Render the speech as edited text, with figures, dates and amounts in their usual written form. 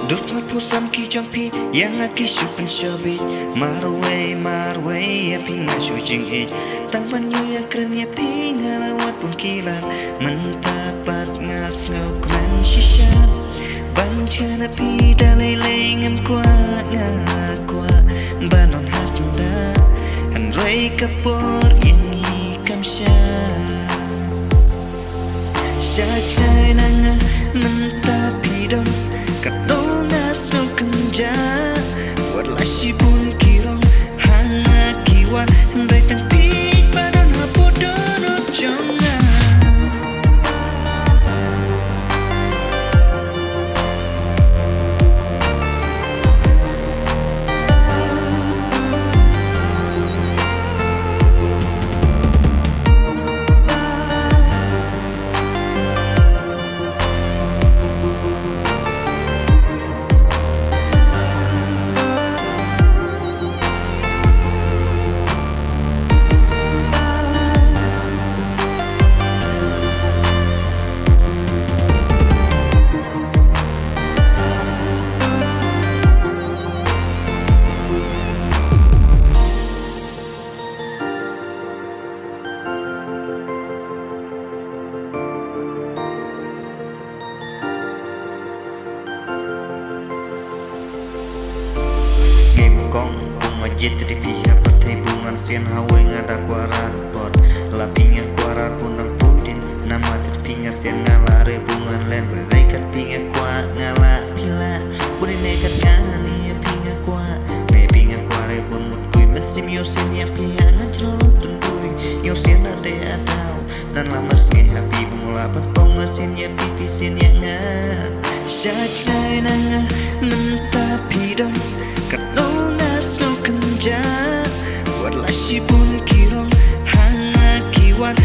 Đột ngột phố xăm khi trong phi yang aki supen shabit marway api ngasu jing it tang banyu yang keren ya pi ngalawat pun kilat mentapat ngas ngokren shisha bancan api dalai lengem kuat ngakwa banon hasunda hanrei kapor yang hikam Syacai nanga mentapi dong Katona so kenja Wadlah si pun kirong Hanga kiwan Hendai tangpik badan hapodonok jonga Kong bunga jet di pihak partai bungan sian hawe ngada kuarar pot lapinga kuarar punang putin nama terpinga sian ngalare bungan len berekat pinga kuat ngala pila puri nekat ngani ya pinga kuat me pinga kuare pun mutkui mesim yosin ya pihak ngajrol tuntui yosin ade atau dan lamas ngehapi bungula petong mesin ya pipisin ya ngat syacai nanga mentapi dong Katlonas no kenja Wadlah si pun kirong Hanga kiwan